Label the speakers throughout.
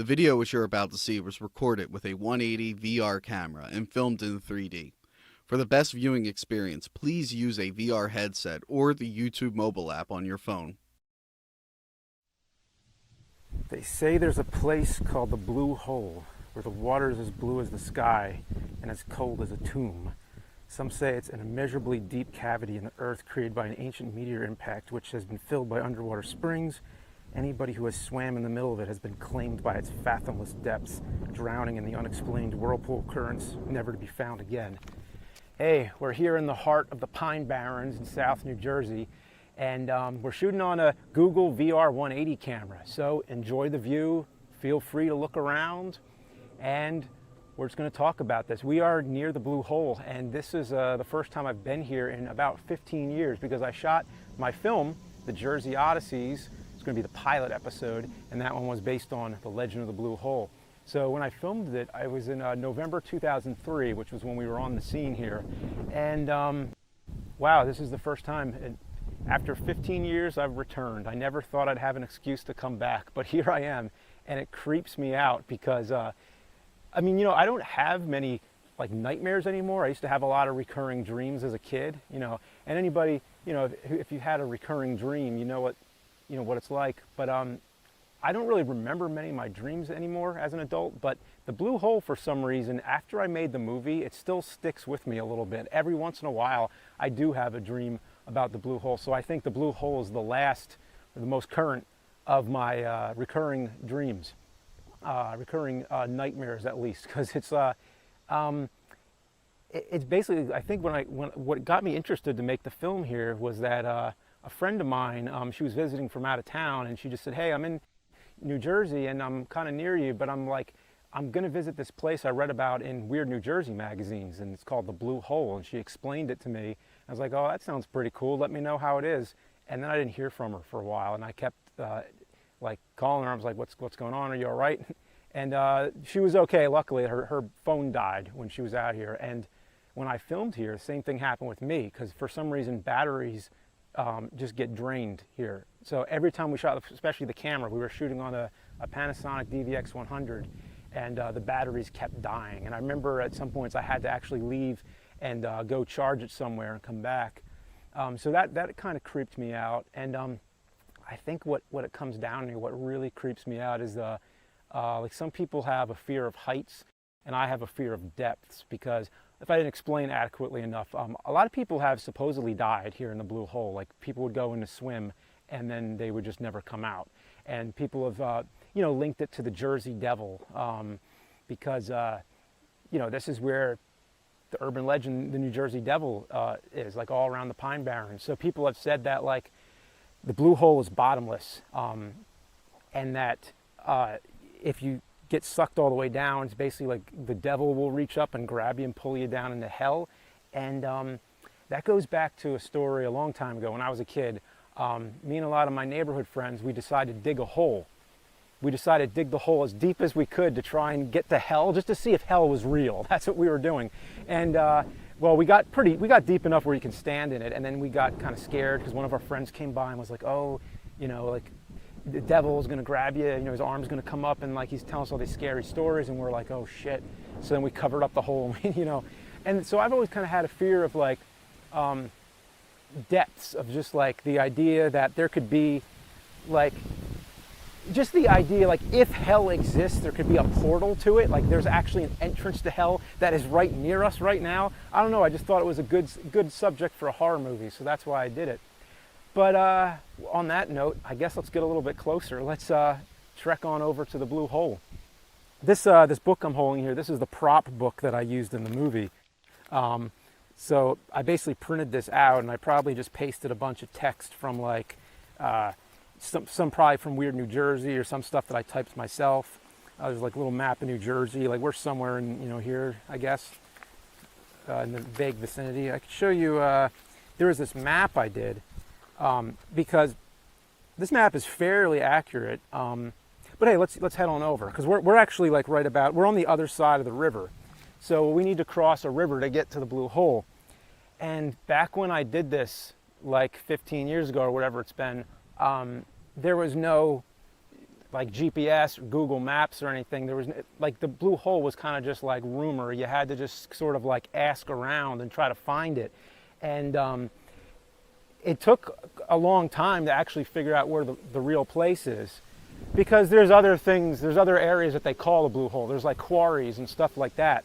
Speaker 1: The video which you're about to see was recorded with a 180 VR camera and filmed in 3D. For the best viewing experience, please use a VR headset or the YouTube mobile app on your phone.
Speaker 2: They say there's a place called the Blue Hole, where the water is as blue as the sky and as cold as a tomb. Some say it's an immeasurably deep cavity in the earth created by an ancient meteor impact which has been filled by underwater springs. Anybody who has swam in the middle of it has been claimed by its fathomless depths, drowning in the unexplained whirlpool currents, never to be found again. Hey, we're here in the heart of the Pine Barrens in South New Jersey, and we're shooting on a Google VR 180 camera. So enjoy the view, feel free to look around, and we're just going to talk about this. We are near the Blue Hole, and this is the first time I've been here in about 15 years because I shot my film, The Jersey Odysseys. It's going to be the pilot episode, and that one was based on the legend of the Blue Hole. So when I filmed it, I was in November 2003, which was when we were on the scene here. And wow, this is the first time. After 15 years, I've returned. I never thought I'd have an excuse to come back, but here I am, and it creeps me out because, I mean, you know, I don't have many like nightmares anymore. I used to have a lot of recurring dreams as a kid, you know, and anybody, you know, if you had a recurring dream, you know what it's like. But I don't really remember many of my dreams anymore as an adult, but the Blue Hole, for some reason, after I made the movie, it still sticks with me a little bit. Every once in a while, I do have a dream about the Blue Hole. So I think the Blue Hole is the last, or the most current of my recurring dreams, recurring nightmares at least, because it's basically, I think what got me interested to make the film here was that a friend of mine, she was visiting from out of town, and she just said, hey, I'm in New Jersey and I'm kind of near you, but I'm going to visit this place I read about in Weird New Jersey magazines, and it's called the Blue Hole. And she explained it to me. I was like, oh, that sounds pretty cool. Let me know how it is. And then I didn't hear from her for a while, and I kept like calling her. I was like, what's going on? Are you all right? And she was okay. Luckily, her phone died when she was out here. And when I filmed here, the same thing happened with me, because for some reason batteries just get drained here. So every time we shot, especially the camera, we were shooting on a Panasonic DVX 100, and the batteries kept dying. And I remember at some points I had to actually leave and go charge it somewhere and come back. So that kind of creeped me out. And I think what it comes down to, what really creeps me out is like some people have a fear of heights, and I have a fear of depths, because if I didn't explain adequately enough, a lot of people have supposedly died here in the Blue Hole. Like people would go in to swim and then they would just never come out. And people have, you know, linked it to the Jersey Devil, because, you know, this is where the urban legend, the New Jersey Devil, is, like all around the Pine Barrens. So people have said that like the Blue Hole is bottomless, and that if you get sucked all the way down, it's basically like the devil will reach up and grab you and pull you down into hell. And that goes back to a story a long time ago when I was a kid. Me and a lot of my neighborhood friends, we decided to dig a hole. We decided to dig the hole as deep as we could to try and get to hell, just to see if hell was real. That's what we were doing. And well, we got deep enough where you can stand in it, and then we got kind of scared because one of our friends came by and was like, oh, you know, like the devil's gonna grab you, you know, his arm's gonna come up, and like he's telling us all these scary stories, and we're like, oh shit. So then we covered up the hole, you know. And so I've always kind of had a fear of like depths, of just like the idea that there could be like, just the idea like if hell exists, there could be a portal to it, like there's actually an entrance to hell that is right near us right now. I don't know, I just thought it was a good subject for a horror movie, so that's why I did it. But on that note, I guess let's get a little bit closer. Let's trek on over to the Blue Hole. This book I'm holding here, this is the prop book that I used in the movie. So I basically printed this out, and I probably just pasted a bunch of text from like some probably from Weird New Jersey, or some stuff that I typed myself. There's like a little map of New Jersey, like we're somewhere in, you know, here, I guess, in the vague vicinity. I could show you. There was this map I did. Because this map is fairly accurate, but hey, let's head on over, because we're actually like we're on the other side of the river, so we need to cross a river to get to the Blue Hole. And back when I did this, like 15 years ago or whatever it's been, there was no like GPS or Google Maps or anything. There was like the Blue Hole was kind of just like rumor. You had to just sort of like ask around and try to find it. And it took a long time to actually figure out where the real place is, because there's other things, there's other areas that they call the Blue Hole. There's like quarries and stuff like that.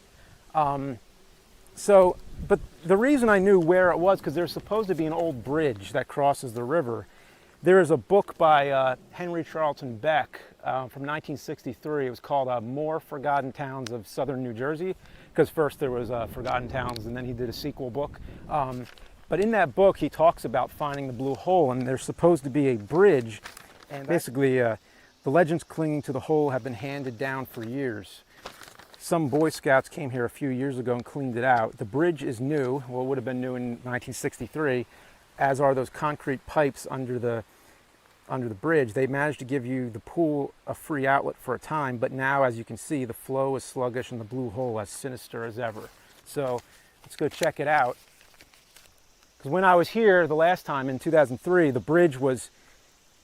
Speaker 2: But the reason I knew where it was, because there's supposed to be an old bridge that crosses the river. There is a book by Henry Charlton Beck from 1963. It was called More Forgotten Towns of Southern New Jersey, because first there was Forgotten Towns and then he did a sequel book. But in that book he talks about finding the Blue Hole, and there's supposed to be a bridge, and basically the legends clinging to the hole have been handed down for years. Some Boy Scouts came here a few years ago and cleaned it out. The bridge is new, well, it would have been new in 1963, as are those concrete pipes under the bridge. They managed to give you the pool a free outlet for a time, but now, as you can see, the flow is sluggish and the Blue Hole as sinister as ever. So let's go check it out. Because when I was here the last time in 2003, the bridge was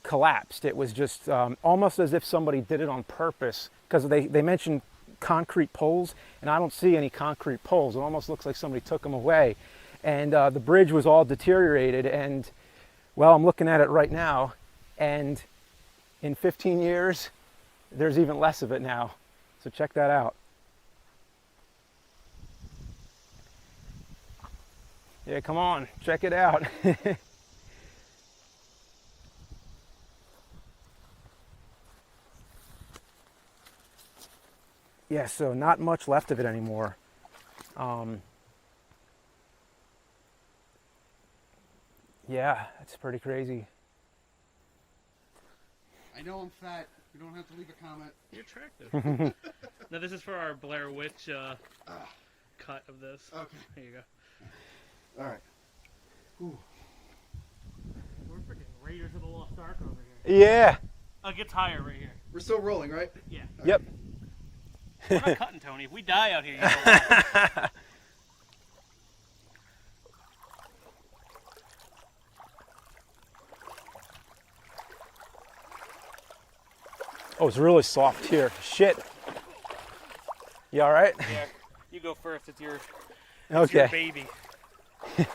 Speaker 2: collapsed. It was just almost as if somebody did it on purpose, because they mentioned concrete poles, and I don't see any concrete poles. It almost looks like somebody took them away. And the bridge was all deteriorated, and well, I'm looking at it right now, and in 15 years there's even less of it now. So check that out. Yeah, come on, check it out. Yeah, so not much left of it anymore. Yeah, that's pretty crazy.
Speaker 1: I know I'm fat. You don't have to leave a comment.
Speaker 3: You're attractive. Now this is for our Blair Witch cut of this.
Speaker 1: Okay.
Speaker 3: There you go.
Speaker 1: All right. Ooh.
Speaker 3: We're freaking Raiders of the Lost Ark over here.
Speaker 2: Yeah.
Speaker 3: It gets higher right here.
Speaker 1: We're still rolling, right?
Speaker 3: Yeah.
Speaker 1: All
Speaker 2: Yep.
Speaker 3: We're not cutting, Tony. If we die out here, you know.
Speaker 2: Oh, it's really soft here. Shit. You all right?
Speaker 3: Yeah. You go first. It's your
Speaker 2: Okay.
Speaker 3: baby. It's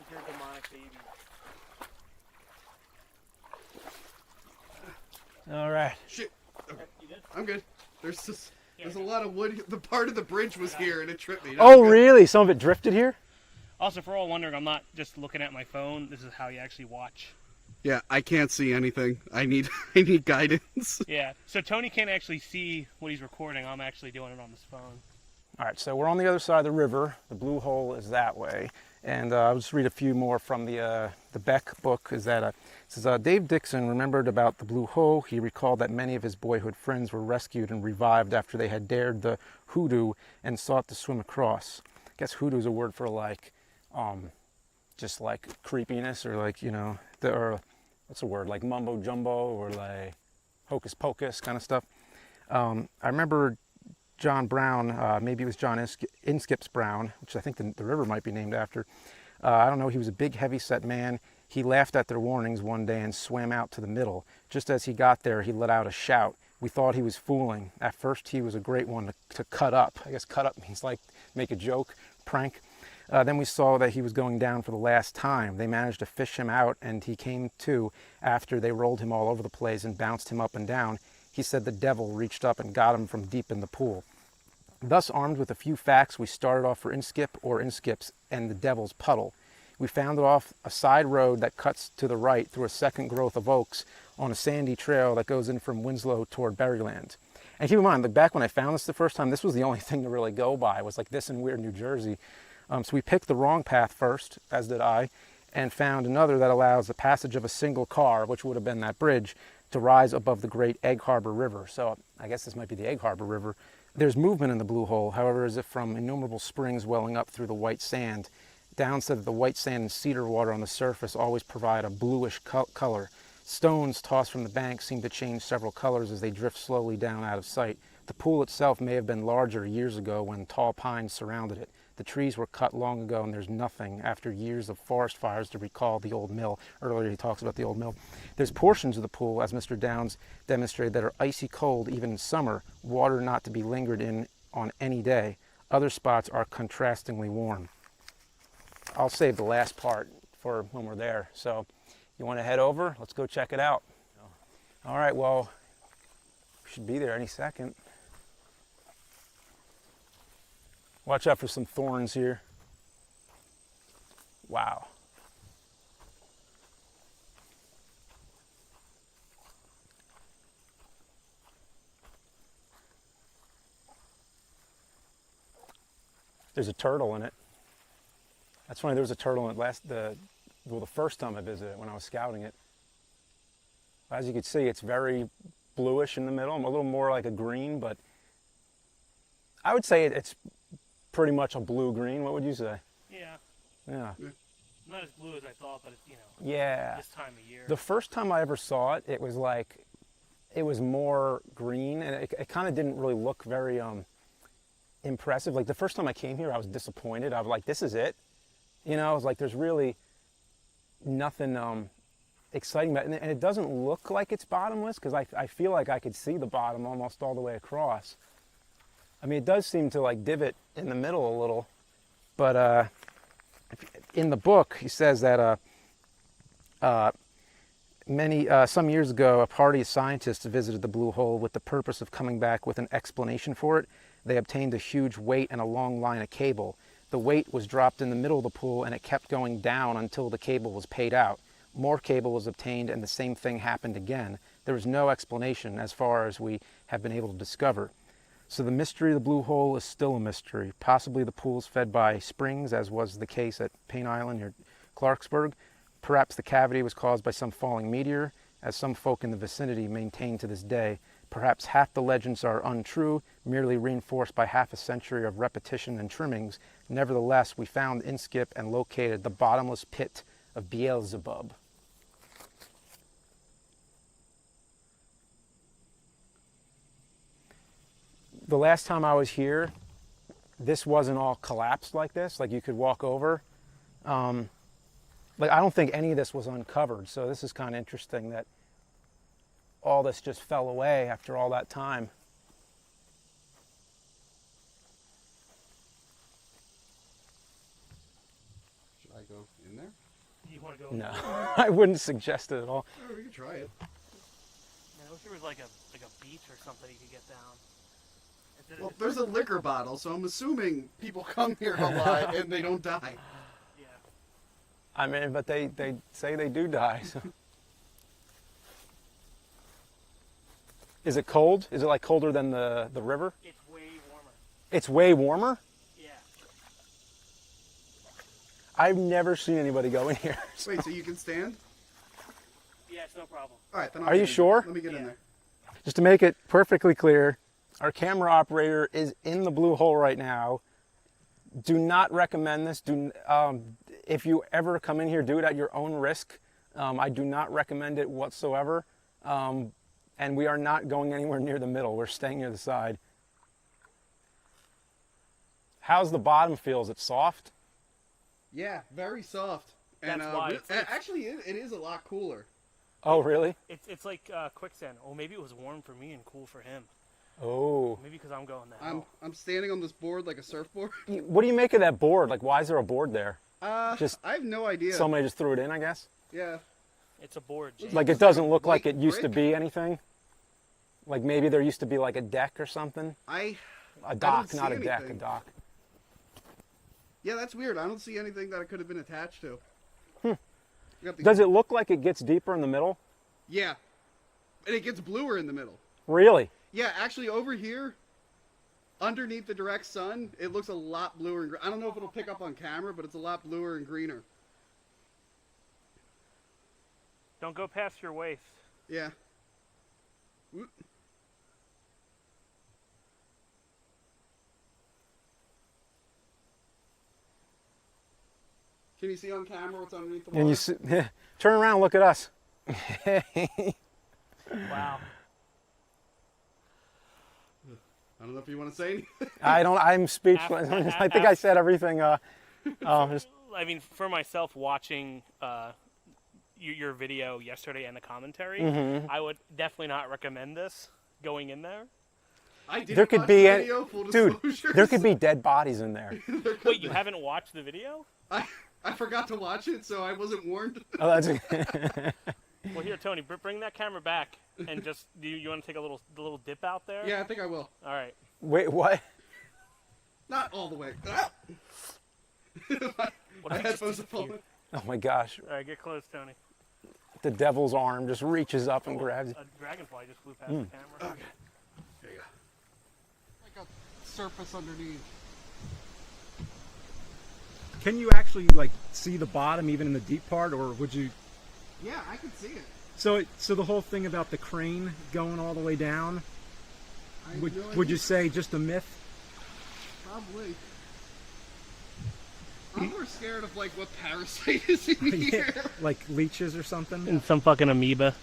Speaker 3: your demonic baby.
Speaker 2: All right.
Speaker 1: Shit. Okay.
Speaker 3: You good?
Speaker 1: I'm good. There's a lot of wood. The part of the bridge was here, and it tripped me.
Speaker 2: Oh, really? Some of it drifted here?
Speaker 3: Also, for all wondering, I'm not just looking at my phone. This is how you actually watch.
Speaker 1: Yeah, I can't see anything. I need guidance.
Speaker 3: Yeah. So Tony can't actually see what he's recording. I'm actually doing it on his phone.
Speaker 2: All right, so we're on the other side of the river. The Blue Hole is that way. And I'll just read a few more from the Beck book. Is that it says, Dave Dixon remembered about the Blue Hole. He recalled that many of his boyhood friends were rescued and revived after they had dared the hoodoo and sought to swim across. I guess hoodoo is a word for like, just like creepiness, or like, you know, or what's a word, like mumbo jumbo, or like hocus pocus kind of stuff. I remember John Brown, maybe it was John Inskips Brown, which I think the river might be named after. I don't know, he was a big heavy-set man. He laughed at their warnings one day and swam out to the middle. Just as he got there, he let out a shout. We thought he was fooling. At first, he was a great one to cut up. I guess cut up means like make a joke, prank. Then we saw that he was going down for the last time. They managed to fish him out, and he came to after they rolled him all over the place and bounced him up and down. He said the devil reached up and got him from deep in the pool. Thus, armed with a few facts, we started off for Inskip or Inskips and the Devil's Puddle. We found it off a side road that cuts to the right through a second growth of oaks on a sandy trail that goes in from Winslow toward Berryland. And keep in mind, back when I found this the first time, this was the only thing to really go by. It was like this in Weird, New Jersey. So we picked the wrong path first, as did I, and found another that allows the passage of a single car, which would have been that bridge, to rise above the great Egg Harbor River. So I guess this might be the Egg Harbor River. There's movement in the Blue Hole, however, as if from innumerable springs welling up through the white sand, down so that the white sand and cedar water on the surface always provide a bluish color. Stones tossed from the bank seem to change several colors as they drift slowly down out of sight. The pool itself may have been larger years ago when tall pines surrounded it. The trees were cut long ago, and there's nothing after years of forest fires to recall the old mill. Earlier he talks about the old mill. There's portions of the pool, as Mr. Downs demonstrated, that are icy cold even in summer, water not to be lingered in on any day. Other spots are contrastingly warm. I'll save the last part for when we're there. So you want to head over? Let's go check it out. All right, well, we should be there any second. Watch out for some thorns here. Wow. There's a turtle in it. That's funny, there was a turtle in it the first time I visited it, when I was scouting it. As you can see, it's very bluish in the middle, a little more like a green, but I would say it's pretty much a blue-green. What would you say?
Speaker 3: Yeah.
Speaker 2: Yeah.
Speaker 3: Not as blue as I thought, but it's,
Speaker 2: Yeah.
Speaker 3: this time of year.
Speaker 2: The first time I ever saw it, it was more green, and it kind of didn't really look very impressive. Like the first time I came here, I was disappointed. I was like, this is it? I was like, there's really nothing exciting about it. And it doesn't look like it's bottomless, because I feel like I could see the bottom almost all the way across. I mean, it does seem to like divot in the middle a little, but in the book, he says that some years ago, a party of scientists visited the blue hole with the purpose of coming back with an explanation for it. They obtained a huge weight and a long line of cable. The weight was dropped in the middle of the pool, and it kept going down until the cable was paid out. More cable was obtained, and the same thing happened again. There was no explanation as far as we have been able to discover. So the mystery of the blue hole is still a mystery. Possibly the pool is fed by springs, as was the case at Payne Island near Clarksburg. Perhaps the cavity was caused by some falling meteor, as some folk in the vicinity maintain to this day. Perhaps half the legends are untrue, merely reinforced by half a century of repetition and trimmings. Nevertheless, we found Inskip and located the bottomless pit of Beelzebub. The last time I was here, this wasn't all collapsed like this, like you could walk over. I don't think any of this was uncovered, so this is kind of interesting that all this just fell away after all that time.
Speaker 1: Should I go in there?
Speaker 3: You want to go?
Speaker 2: No, I wouldn't suggest it at all.
Speaker 1: Oh, we could try it.
Speaker 3: Man, I wish there was like a beach or something you could get down.
Speaker 1: Well, there's a liquor bottle, so I'm assuming people come here a lot and they don't die.
Speaker 3: Yeah.
Speaker 2: I mean, but they say they do die. So. Is it cold? Is it like colder than the river?
Speaker 3: It's way warmer.
Speaker 2: It's way warmer?
Speaker 3: Yeah.
Speaker 2: I've never seen anybody go in here.
Speaker 1: Wait, so you can stand?
Speaker 3: Yeah, it's no problem.
Speaker 1: All right, then
Speaker 2: Are you sure?
Speaker 1: Let me get in there.
Speaker 2: Just to make it perfectly clear, our camera operator is in the blue hole right now. Do not recommend this. If you ever come in here, do it at your own risk. I do not recommend it whatsoever. And we are not going anywhere near the middle. We're staying near the side. How's the bottom feel? Is it soft?
Speaker 1: Yeah, very soft. And
Speaker 3: That's why
Speaker 1: actually, it is a lot cooler.
Speaker 2: Oh, really?
Speaker 3: It's like quicksand. Oh, maybe it was warm for me and cool for him.
Speaker 2: Oh.
Speaker 3: Maybe because I'm going down.
Speaker 1: I'm standing on this board like a surfboard.
Speaker 2: What do you make of that board? Like, why is there a board there?
Speaker 1: Just I have no idea.
Speaker 2: Somebody just threw it in, I guess?
Speaker 1: Yeah.
Speaker 3: It's a board, James.
Speaker 2: Like, it doesn't look like
Speaker 1: White
Speaker 2: it used to
Speaker 1: brick?
Speaker 2: be anything? Like, maybe there used to be, like, a deck or something?
Speaker 1: A
Speaker 2: A
Speaker 1: don't
Speaker 2: dock,
Speaker 1: see
Speaker 2: not a deck, a
Speaker 1: anything.
Speaker 2: dock.
Speaker 1: Yeah, that's weird. I don't see anything that it could have been attached to.
Speaker 2: Does it look like it gets deeper in the middle?
Speaker 1: Yeah. And it gets bluer in the middle.
Speaker 2: Really?
Speaker 1: Yeah, actually over here, underneath the direct sun, it looks a lot bluer and green. I don't know if it'll pick up on camera, but it's a lot bluer and greener.
Speaker 3: Don't go past your waist.
Speaker 1: Yeah. Whoop. Can you see on camera what's underneath the water?
Speaker 2: And you see, turn around, look at us.
Speaker 3: Wow.
Speaker 1: I don't know if you want to say anything.
Speaker 2: I'm speechless. I think I said everything. Just,
Speaker 3: I mean, for myself, watching your video yesterday and the commentary, I would definitely not recommend this going in there.
Speaker 1: I didn't
Speaker 2: there could
Speaker 1: watch
Speaker 2: be
Speaker 1: the video, full
Speaker 2: dude.
Speaker 1: disclosure.
Speaker 2: There could be dead bodies in there.
Speaker 3: Wait, you haven't watched the video?
Speaker 1: I forgot to watch it, so I wasn't warned.
Speaker 2: Oh, that's.
Speaker 3: Well, here, Tony, bring that camera back and just you want to take a little dip out there?
Speaker 1: Yeah, I think I will.
Speaker 3: All right.
Speaker 2: Wait, what?
Speaker 1: Not all the way.
Speaker 3: What
Speaker 1: My
Speaker 3: if I just
Speaker 1: headphones are
Speaker 3: disappear?
Speaker 1: falling.
Speaker 2: Oh my gosh!
Speaker 3: All right, get close, Tony.
Speaker 2: The devil's arm just reaches up and grabs you.
Speaker 3: A dragonfly just flew past the camera.
Speaker 1: Okay. There you go. Like a surface underneath.
Speaker 4: Can you actually like see the bottom even in the deep part, or would you?
Speaker 1: Yeah, I can see it.
Speaker 4: So the whole thing about the crane going all the way down,
Speaker 1: I have
Speaker 4: would
Speaker 1: no
Speaker 4: would you
Speaker 1: idea.
Speaker 4: say just a myth?
Speaker 1: Probably. I'm more scared of like what parasite is in here.
Speaker 4: Like leeches or something?
Speaker 3: And some fucking amoeba.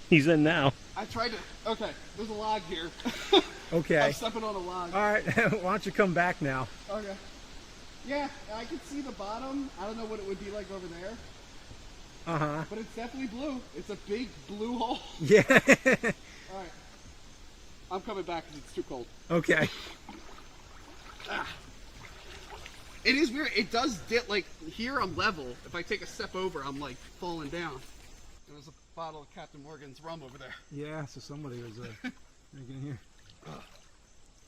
Speaker 3: He's in now.
Speaker 1: I tried to. Okay, there's a log here.
Speaker 4: Okay.
Speaker 1: I'm stepping on a log.
Speaker 4: All right. Why don't you come back now?
Speaker 1: Okay. Yeah, I can see the bottom. I don't know what it would be like over there,
Speaker 4: Uh huh.
Speaker 1: but it's definitely blue. It's a big blue hole.
Speaker 4: Yeah.
Speaker 1: All right. I'm coming back because it's too cold.
Speaker 4: Okay.
Speaker 1: It is weird. It does dip. Like here, I'm level. If I take a step over, I'm like falling down. There's a bottle of Captain Morgan's rum over there.
Speaker 4: Yeah. So somebody was drinking here.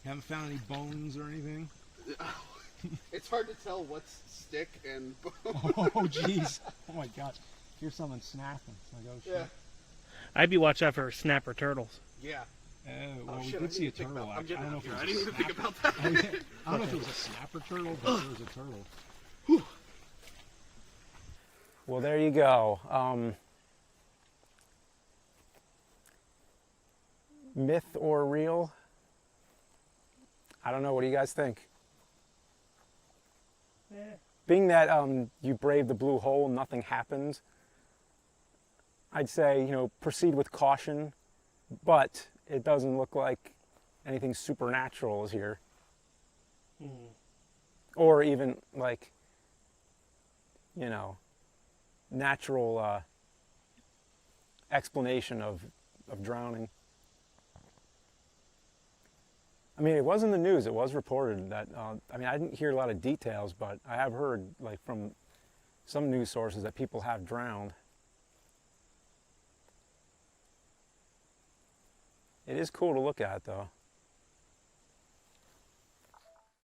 Speaker 4: Haven't found any bones or anything.
Speaker 1: It's hard to tell what's stick and bone.
Speaker 4: Oh jeez. Oh my gosh. Here's someone snapping. It's like, oh shit.
Speaker 1: Yeah.
Speaker 3: I'd be watching out for snapper turtles.
Speaker 1: Yeah.
Speaker 4: Well, we
Speaker 1: shit,
Speaker 4: could
Speaker 1: I
Speaker 4: see a
Speaker 1: didn't think
Speaker 4: turtle.
Speaker 1: about- I'm
Speaker 4: Actually, I
Speaker 1: getting
Speaker 4: don't know
Speaker 1: out
Speaker 4: if
Speaker 1: here.
Speaker 4: it
Speaker 1: I
Speaker 4: was
Speaker 1: didn't
Speaker 4: a
Speaker 1: even think
Speaker 4: snapper.
Speaker 1: about that.
Speaker 4: I don't know if it was a snapper turtle, but there was a turtle.
Speaker 2: Well, there you go. Myth or real? I don't know. What do you guys think? Being that you brave the blue hole, nothing happens. I'd say, proceed with caution, but it doesn't look like anything supernatural is here. Or even like, natural explanation of drowning. I mean, it was in the news. It was reported that, I didn't hear a lot of details, but I have heard, like, from some news sources that people have drowned. It is cool to look at, though.